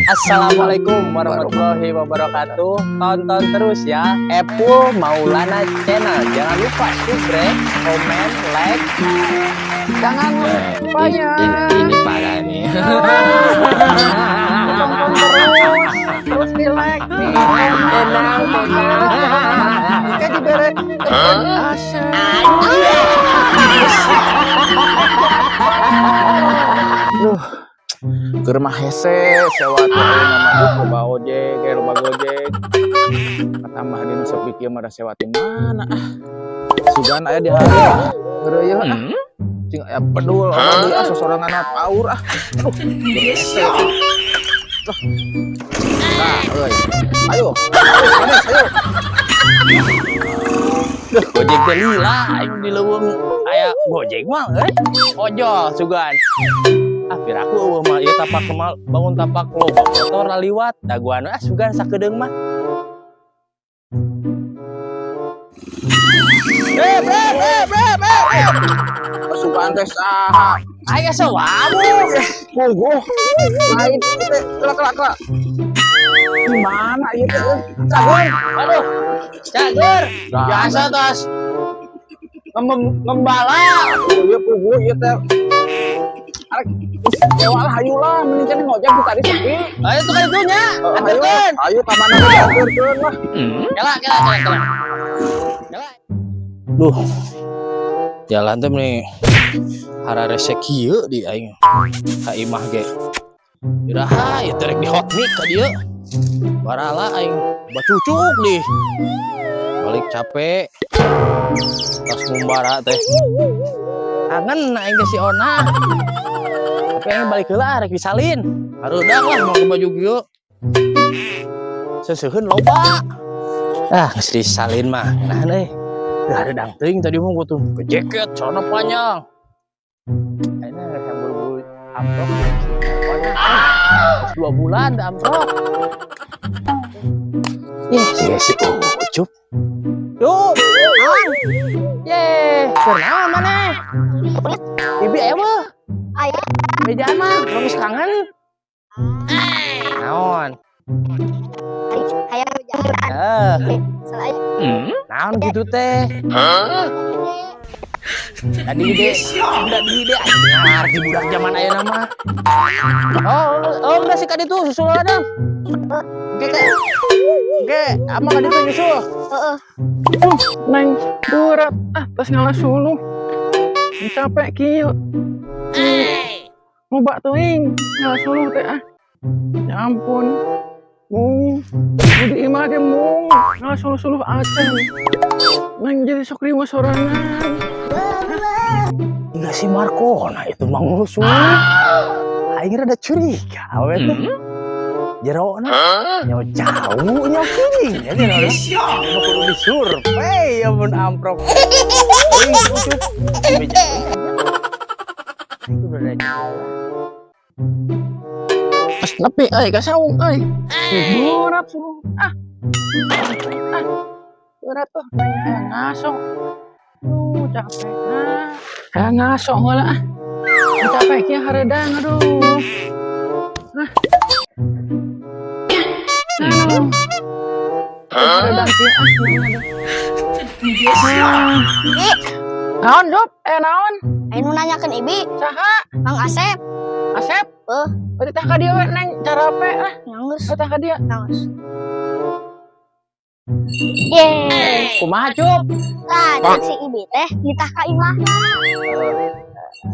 Assalamualaikum warahmatullahi wabarakatuh. Tonton terus ya Epul Maulana Channel. Jangan lupa subscribe, komen, like. Jangan lupa ya. Ini parah nih. Tonton terus di like nih. Tenang. Jika diberi ke rumah hese sewa nama loba ojek kayak loba gojek tambah di nusuk bikin mah sewa di mana sugan aya di hari geureuy cing aya pedul orang deui sosorangan paur hese nah euy ayo Manes ayo gojek teh lila aing di leuweung aya gojek mah ojol sugan pir aku mah ieu tapak kemal bangun tapak loba motor laliwat daguan sugan sakedeung mah sugan teh saha aya sawamu puguh lain teh kelak gimana ieu teh cager aduh cager biasa tos ngembala ieu puguh ieu teh Ewa lah ayo lah mending cenah ngojek di tadi sepi. Ayo tuh kan itunya. Anterkeun. Ayo ka mana anterkeun lah. Kela. Duh. Jalan teh nih. Hararese kieu di aing. Ka imah ge. Iraha ieu terek di hot mic ka dieu. Barala aing bacucuk di. Balik capek. Tas ngumbara teh. Kangen aing ke si Ona. Tapi yang balik heula rek disalin. Hareudak lah mau ke baju gieu. Seuseun loba. Geus disalin mah. Nah euy. Da redang teuing tadi mah gua tuh ke jaket celana panjang. Ayeuna geus buru-buru amprok. Pokoknya 2 bulan da amprok. Si Ucup. Duh, naon? Keur naon maneh? Bibi aya mah. Aya. Bejaan mah, geus kangen. Naon? Aya bejaan. Naon gitu teh? Tadi gede, udah gede anyar di budak zaman ayeuna mah. Oh, udah sih kaditu susul ada. Oke, ama kaditu nyusul. Heeh. Neng berat pas ngalah suluh. Capek kieu. Loba teuing ngalah suluh teh Ya ampun. Mung, di imah ge mung ngalah suluh-suluh aceng. Neng jadi sok riwa sorangan. Iya si Marco, nah itu mah ngusul. Aing rada curiga awe teh. Jerona nyawa jauh nyawa kuning ya kan mau kudu disurvei ya mun amprok Ucup itu udah lagi pas nepi ka saung berat suruh berat tuh ngasong capek ngasong heula capek kieu hareudang aduh naon Job? Naon? Ayo nanyakan Ibi. Saha? Mang Asep. Asep? Berarti tah ka dieu we neng cara pe lah. Nanggus. Tah ka dieu. Nanggus. Yeay. Kumaha Cup? Lah, si Ibi teh ditah ka imahna.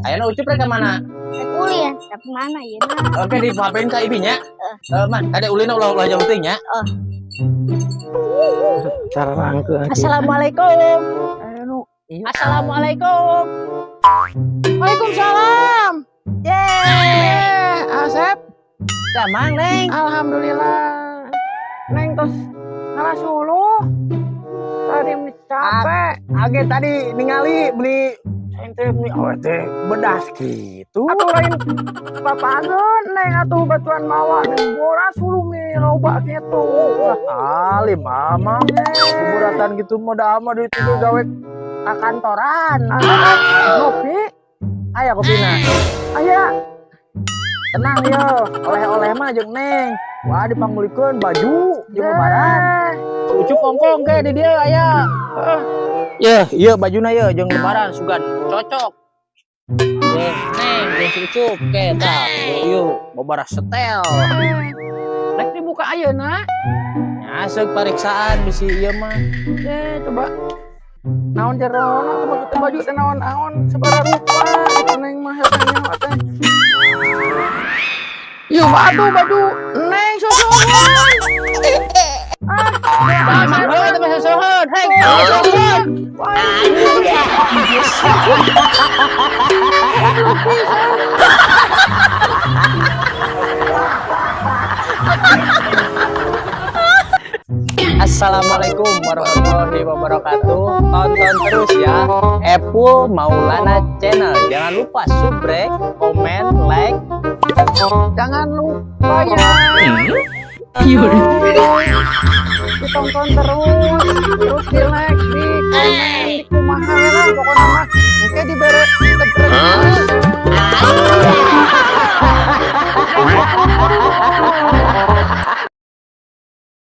Ayeuna Ucup rek ka mana? Rek ulin, tapi mana ieu na? Oke, dipapain ka ibinya. Man, ada ulina ulah jauh teuing nya. Cara rangkeun. Assalamualaikum. Assalamualaikum. Waalaikumsalam. Yeay, Asep. Damang, Neng. Alhamdulillah. Neng tos ngalah suluh. Tadi capek. Age tadi ningali beli ente beli teh bedas gitu. Atuh lain papageun Neng atuh batuan mawa Neng boras suluh mi loba kitu. Alim mamang buratan gitu modal mah duit itu gawe ka kantoran. Kopi. Aya kopina. Aya. Tenang ya, oleh-oleh mah jeung Neng. Wah dipanggulikeun baju jeung lebaran. Ucup kongkong ke di dia aya. Iya bajuna ye jeung lebaran sugan cocok. Neng, jeung Ucup ke tah. Yuk, bobarah setel. Rek dibuka ayeuna. Asik pariksaan bisi ieu mah. Coba. Naon jarona maksudna baju teh naon-naon sabaraha rupa gitu Neng mah nyawa teh. Yuk baju Neng sosokan. Mah heuh teh sosokan. Hei, sosokan. Assalamualaikum warahmatullahi wabarakatuh. Tonton terus ya Epul Maulana Channel. Jangan lupa subscribe, komen, like. Jangan lupa ya. Ditonton terus di like, di komen, di kumaha lah pokoknya mah. Oke diberi